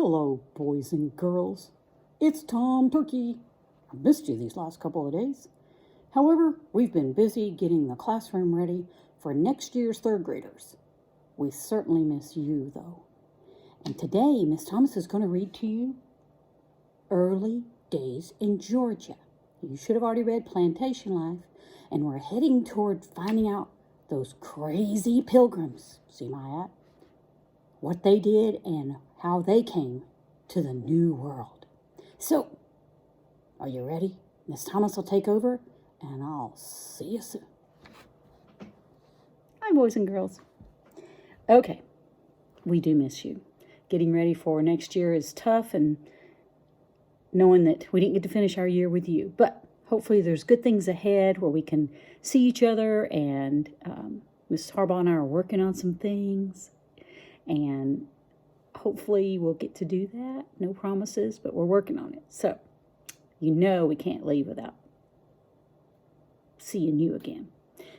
Hello, boys and girls. It's Tom Turkey. I've missed you these last couple of days. However, we've been busy getting the classroom ready for next year's third graders. We certainly miss you, though. And today, Miss Thomas is going to read to you Early Days in Georgia. You should have already read Plantation Life, and we're heading toward finding out those crazy pilgrims, see my hat, what they did and how they came to the New World. So, are you ready? Miss Thomas will take over, and I'll see you soon. Hi, boys and girls. Okay, we do miss you. Getting ready for next year is tough, and knowing that we didn't get to finish our year with you. But hopefully there's good things ahead where we can see each other, and Miss Harbaugh and I are working on some things, and hopefully we'll get to do that. No promises, but we're working on it. So, you know we can't leave without seeing you again.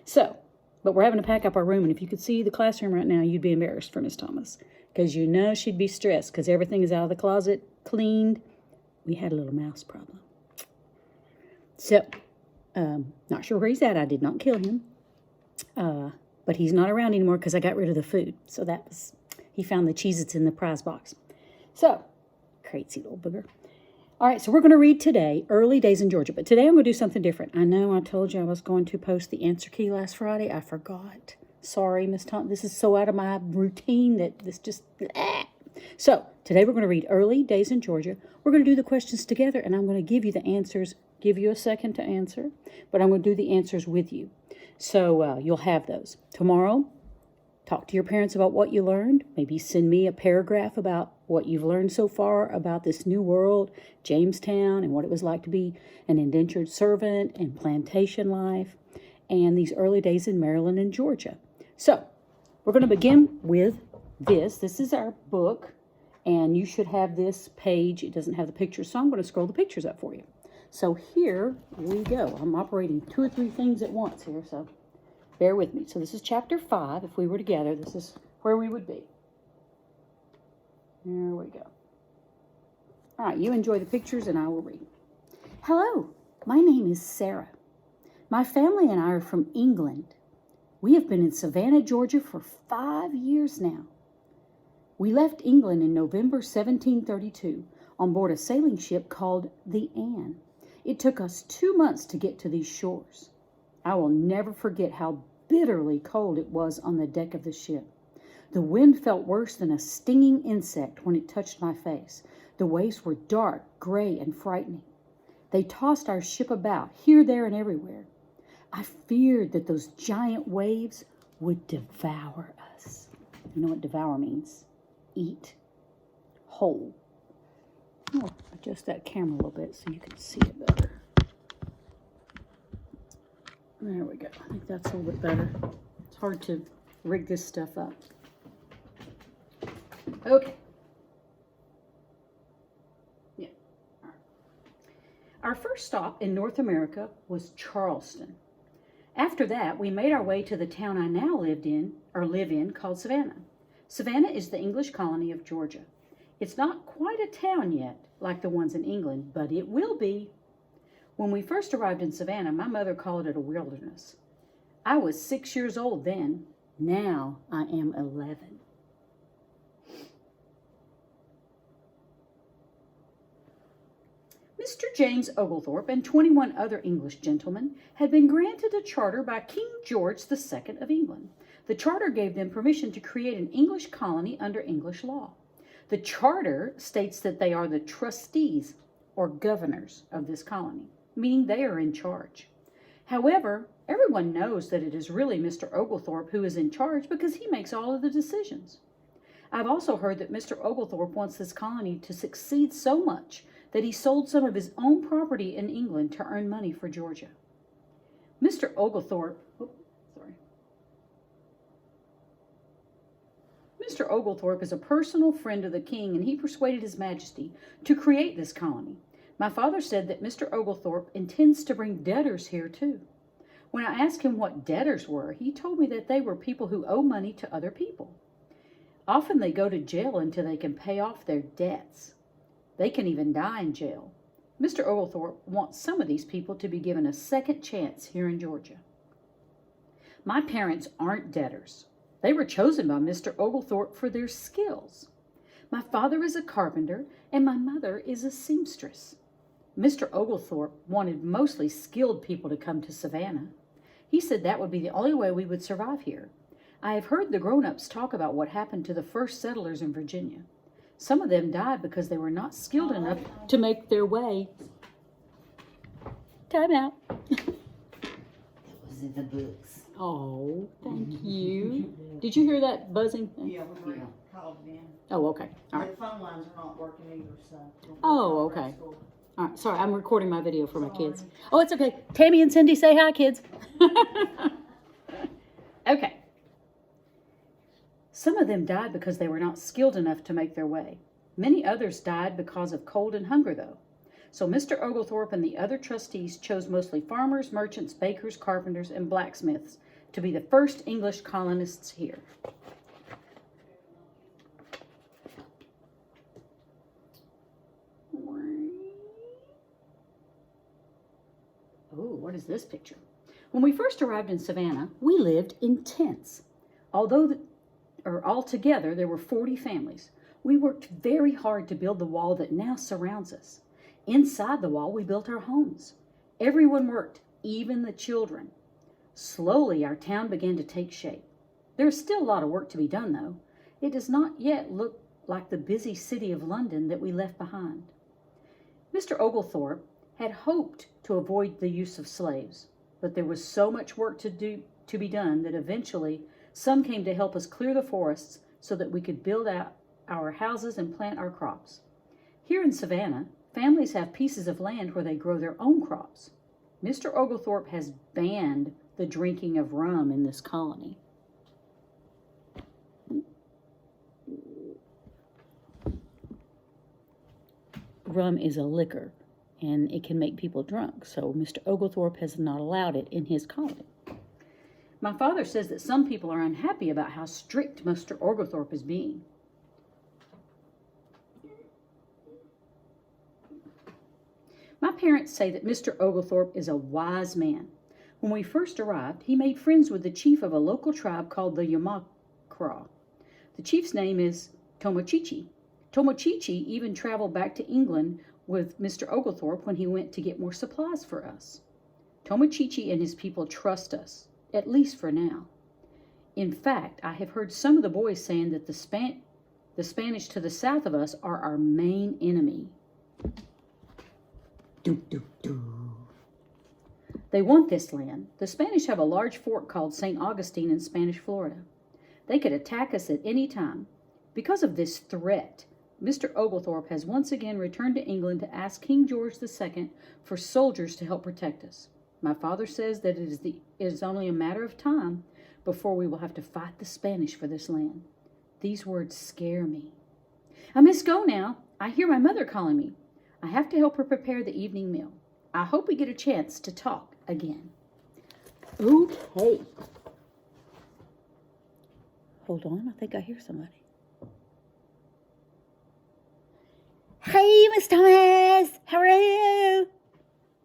So, but we're having to pack up our room, and if you could see the classroom right now, you'd be embarrassed for Miss Thomas, because you know she'd be stressed because everything is out of the closet, cleaned. We had a little mouse problem. So, not sure where he's at. I did not kill him. But he's not around anymore because I got rid of the food. So he found the Cheez-Its in the prize box. So, crazy little booger. All right, so we're going to read today, Early Days in Georgia. But today I'm going to do something different. I know I told you I was going to post the answer key last Friday. I forgot. Sorry, Miss Tom. This is so out of my routine that this just... So, today we're going to read Early Days in Georgia. We're going to do the questions together, and I'm going to give you the answers, give you a second to answer, but I'm going to do the answers with you. So, you'll have those. Tomorrow, talk to your parents about what you learned. Maybe send me a paragraph about what you've learned so far about this new world, Jamestown, and what it was like to be an indentured servant and plantation life, and these early days in Maryland and Georgia. So, we're going to begin with this. This is our book, and you should have this page. It doesn't have the pictures, so I'm going to scroll the pictures up for you. So here we go. I'm operating 2 or 3 things at once here, so bear with me. So this is chapter 5. If we were together, this is where we would be. There we go. All right, you enjoy the pictures, and I will read. Hello, my name is Sarah. My family and I are from England. We have been in Savannah, Georgia for 5 years now. We left England in November 1732 on board a sailing ship called the Anne. It took us 2 months to get to these shores. I will never forget how bitterly cold it was on the deck of the ship. The wind felt worse than a stinging insect when it touched my face. The waves were dark, gray, and frightening. They tossed our ship about, here, there, and everywhere. I feared that those giant waves would devour us. You know what devour means? Eat whole. I'll adjust that camera a little bit so you can see it better. There we go. I think that's a little bit better. It's hard to rig this stuff up. Okay. Yeah. All right. Our first stop in North America was Charleston. After that, we made our way to the town I now live in called Savannah. Savannah is the English colony of Georgia. It's not quite a town yet, like the ones in England, but it will be. When we first arrived in Savannah, my mother called it a wilderness. I was 6 years old then. Now I am 11. Mr. James Oglethorpe and 21 other English gentlemen had been granted a charter by King George II of England. The charter gave them permission to create an English colony under English law. The charter states that they are the trustees or governors of this colony, meaning they are in charge. However, everyone knows that it is really Mr. Oglethorpe who is in charge because he makes all of the decisions. I've also heard that Mr. Oglethorpe wants this colony to succeed so much that he sold some of his own property in England to earn money for Georgia. Mr. Oglethorpe is a personal friend of the king, and he persuaded His Majesty to create this colony. My father said that Mr. Oglethorpe intends to bring debtors here too. When I asked him what debtors were, he told me that they were people who owe money to other people. Often they go to jail until they can pay off their debts. They can even die in jail. Mr. Oglethorpe wants some of these people to be given a second chance here in Georgia. My parents aren't debtors. They were chosen by Mr. Oglethorpe for their skills. My father is a carpenter and my mother is a seamstress. Mr. Oglethorpe wanted mostly skilled people to come to Savannah. He said that would be the only way we would survive here. I have heard the grown-ups talk about what happened to the first settlers in Virginia. Some of them died because they were not skilled enough to make their way. Time out. It was in the books. Oh, thank you. Did you hear that buzzing? Yeah, we were called in. Oh, okay. All right. The phone lines are not working either, so. Oh, okay. All right. Sorry, I'm recording my video for my kids. Oh, it's okay. Tammy and Cindy, say hi, kids. Okay. Some of them died because they were not skilled enough to make their way. Many others died because of cold and hunger, though. So Mr. Oglethorpe and the other trustees chose mostly farmers, merchants, bakers, carpenters, and blacksmiths to be the first English colonists here. Oh, what is this picture? When we first arrived in Savannah, we lived in tents. Altogether, there were 40 families. We worked very hard to build the wall that now surrounds us. Inside the wall, we built our homes. Everyone worked, even the children. Slowly, our town began to take shape. There is still a lot of work to be done, though. It does not yet look like the busy city of London that we left behind. Mr. Oglethorpe had hoped to avoid the use of slaves, but there was so much work to be done that eventually some came to help us clear the forests so that we could build out our houses and plant our crops. Here in Savannah, families have pieces of land where they grow their own crops. Mr. Oglethorpe has banned the drinking of rum in this colony. Rum is a liquor, and it can make people drunk, so Mr. Oglethorpe has not allowed it in his colony. My father says that some people are unhappy about how strict Mr. Oglethorpe is being. My parents say that Mr. Oglethorpe is a wise man. When we first arrived, he made friends with the chief of a local tribe called the Yamakra. The chief's name is Tomochichi. Tomochichi even traveled back to England with Mr. Oglethorpe when he went to get more supplies for us. Tomochichi and his people trust us, at least for now. In fact, I have heard some of the boys saying that the Spanish to the south of us are our main enemy. Doo, doo, doo. They want this land. The Spanish have a large fort called St. Augustine in Spanish Florida. They could attack us at any time. Because of this threat, Mr. Oglethorpe has once again returned to England to ask King George II for soldiers to help protect us. My father says that it is only a matter of time before we will have to fight the Spanish for this land. These words scare me. I must go now. I hear my mother calling me. I have to help her prepare the evening meal. I hope we get a chance to talk again. Okay. Hold on, I think I hear somebody. Hey, Miss Thomas, how are you?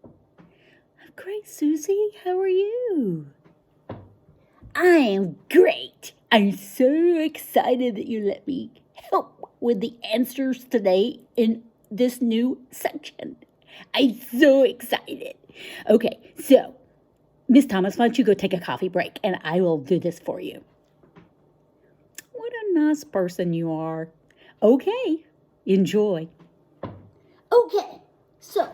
I'm great, Suzy. How are you? I am great. I'm so excited that you let me help with the answers today in this new section. I'm so excited. Okay, so, Miss Thomas, why don't you go take a coffee break and I will do this for you. What a nice person you are. Okay, enjoy. Okay, so,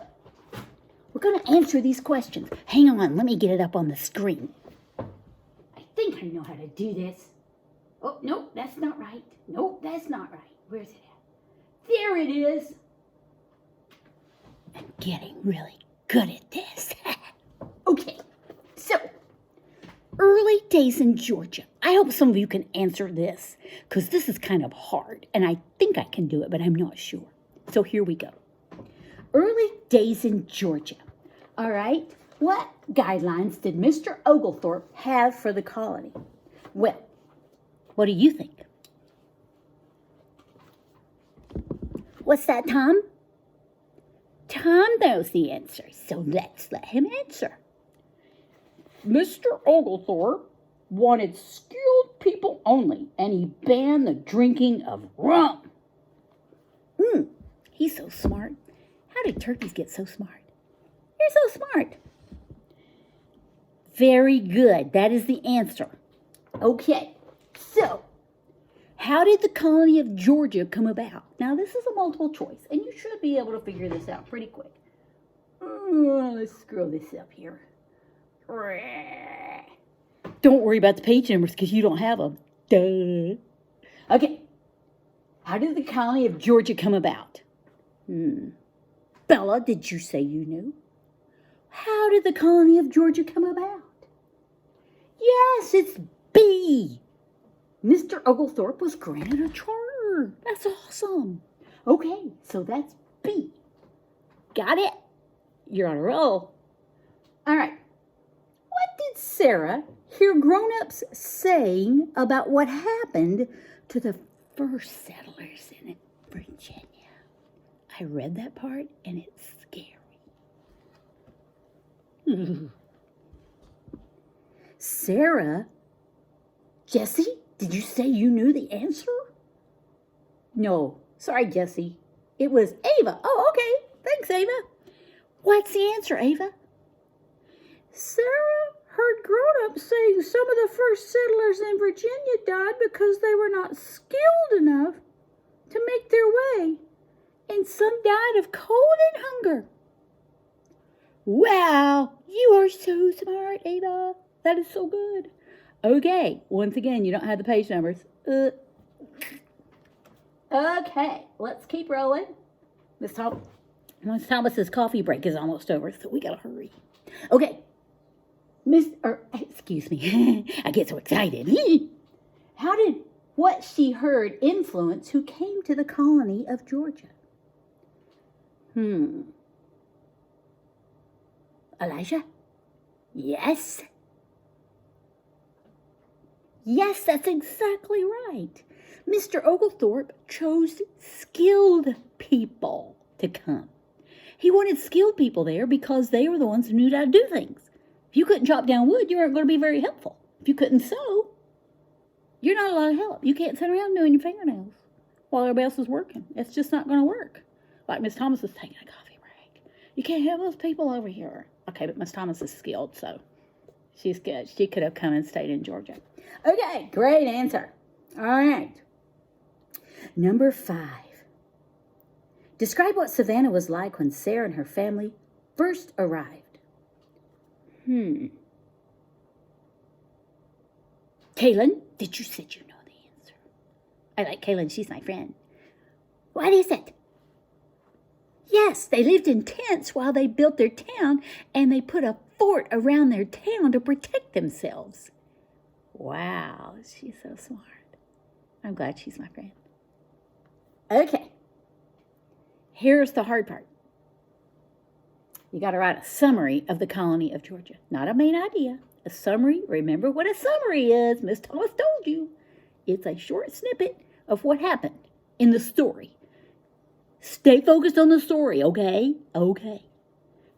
we're going to answer these questions. Hang on, let me get it up on the screen. I think I know how to do this. Oh, nope, that's not right. Nope, that's not right. Where's it at? There it is. I'm getting really good at this. Okay, so, early days in Georgia. I hope some of you can answer this, because this is kind of hard, and I think I can do it, but I'm not sure. So here we go. Early days in Georgia. All right, what guidelines did Mr. Oglethorpe have for the colony? Well, what do you think? What's that, Tom? Tom knows the answer, so let's let him answer. Mr. Oglethorpe wanted skilled people only, and he banned the drinking of rum. He's so smart. How did turkeys get so smart? You're so smart. Very good. That is the answer. Okay, so how did the colony of Georgia come about? Now, this is a multiple choice, and you should be able to figure this out pretty quick. Let's scroll this up here. Don't worry about the page numbers because you don't have them. Duh. Okay. How did the colony of Georgia come about? Bella, did you say you knew? How did the colony of Georgia come about? Yes, it's B. Mr. Oglethorpe was granted a charter. That's awesome. Okay, so that's B. Got it? You're on a roll. All right. What did Sarah hear grown-ups saying about what happened to the first settlers in Virginia? I read that part, and it's scary. Sarah? Jessie, did you say you knew the answer? No. Sorry, Jessie. It was Ava. Oh, okay. Thanks, Ava. What's the answer, Ava? Sarah heard grown-ups saying some of the first settlers in Virginia died because they were not skilled enough to make their way, and some died of cold and hunger. Wow, you are so smart, Ava. That is so good. Okay, once again, you don't have the page numbers. Okay, let's keep rolling. Miss Thomas's coffee break is almost over, so we gotta hurry. Okay, excuse me, I get so excited. How did what she heard influence who came to the colony of Georgia? Elijah? Yes. Yes, that's exactly right. Mr. Oglethorpe chose skilled people to come. He wanted skilled people there because they were the ones who knew how to do things. If you couldn't chop down wood, you weren't going to be very helpful. If you couldn't sew, you're not a lot of help. You can't sit around doing your fingernails while everybody else is working. It's just not going to work. Like Miss Thomas was taking a coffee break. You can't have those people over here. Okay, but Miss Thomas is skilled, so she's good. She could have come and stayed in Georgia. Okay, great answer. All right. Number 5. Describe what Savannah was like when Sarah and her family first arrived. Kaylin, did you say you know the answer? I like Kaylin. She's my friend. What is it? Yes, they lived in tents while they built their town, and they put a fort around their town to protect themselves. Wow, she's so smart. I'm glad she's my friend. Okay, here's the hard part. You got to write a summary of the colony of Georgia. Not a main idea. A summary. Remember what a summary is. Miss Thomas told you. It's a short snippet of what happened in the story. Stay focused on the story, okay? Okay.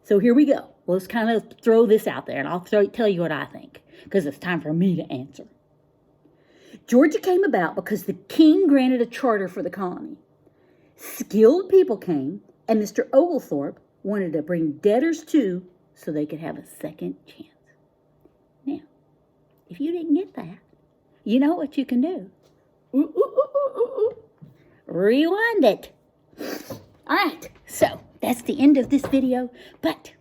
So here we go. Let's kind of throw this out there, and I'll tell you what I think, because it's time for me to answer. Georgia came about because the king granted a charter for the colony. Skilled people came, and Mr. Oglethorpe wanted to bring debtors too so they could have a second chance. Now, if you didn't get that, you know what you can do. Rewind it. All right, so that's the end of this video, but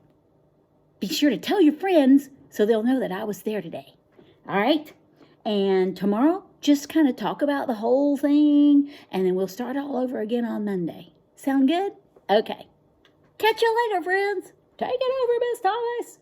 be sure to tell your friends so they'll know that I was there today. All right, and tomorrow, just kind of talk about the whole thing, and then we'll start all over again on Monday. Sound good? Okay. Catch you later, friends. Take it over, Miss Thomas.